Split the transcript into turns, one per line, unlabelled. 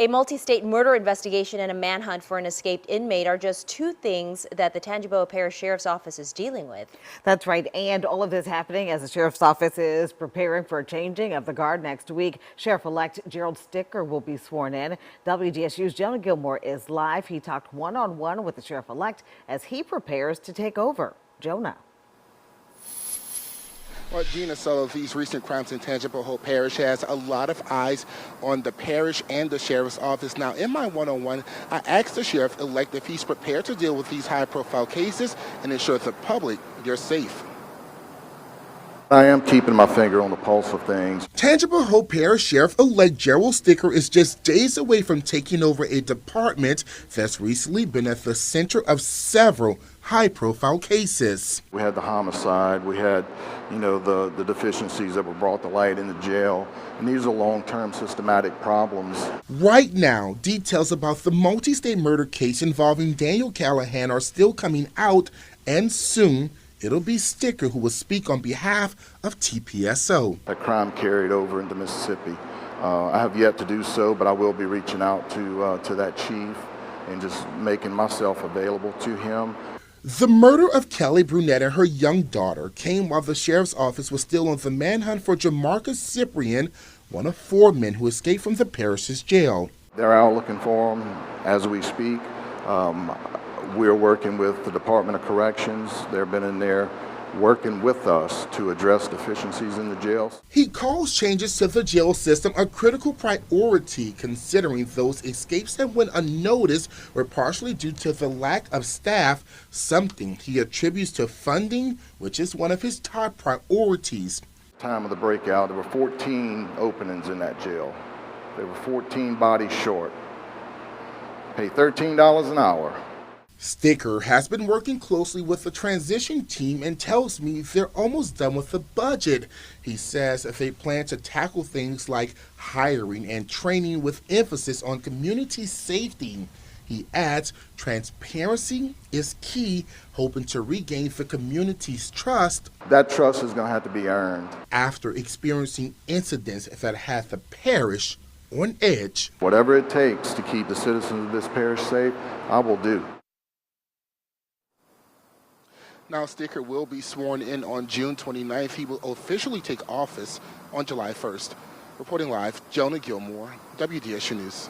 A multi-state murder investigation and a manhunt for an escaped inmate are just two things that the Tangipahoa Parish Sheriff's Office is dealing with.
That's right, and all of this happening as the Sheriff's Office is preparing for a changing of the guard next week. Sheriff-elect Gerald Sticker will be sworn in. WDSU's Jonah Gilmore is live. He talked one-on-one with the Sheriff-elect as he prepares to take over. Jonah.
Well, Gina, so these recent crimes in Tangipahoa Parish has a lot of eyes on the parish and the sheriff's office. Now, in my one-on-one, I asked the sheriff-elect if he's prepared to deal with these high-profile cases and ensure the public they're safe.
I am keeping my finger on the pulse of things.
Tangipahoa Parish Sheriff-elect Gerald Sticker is just days away from taking over a department that's recently been at the center of several high-profile cases.
We had the homicide, we had, the deficiencies that were brought to light in the jail, and these are long-term systematic problems.
Right now, details about the multi-state murder case involving Daniel Callahan are still coming out, and soon it'll be Sticker who will speak on behalf of TPSO.
That crime carried over into Mississippi. I have yet to do so, but I will be reaching out to that chief and just making myself available to him.
The murder of Kelly Brunette and her young daughter came while the sheriff's office was still on the manhunt for Jamarcus Cyprian, one of 4 men who escaped from the parish's jail.
They're out looking for him as we speak. We're working with the Department of Corrections. They've been in there working with us to address deficiencies in the jails.
He calls changes to the jail system a critical priority, considering those escapes that went unnoticed were partially due to the lack of staff, something he attributes to funding, which is one of his top priorities.
Time of the breakout, there were 14 openings in that jail. There were 14 bodies short. Pay $13 an hour.
Sticker has been working closely with the transition team and tells me they're almost done with the budget. He says that they plan to tackle things like hiring and training with emphasis on community safety. He adds transparency is key, hoping to regain the community's trust.
That trust is going to have to be earned.
After experiencing incidents that had the parish on edge.
Whatever it takes to keep the citizens of this parish safe, I will do.
Now, Sticker will be sworn in on June 29th. He will officially take office on July 1st. Reporting live, Jonah Gilmore, WDSU News.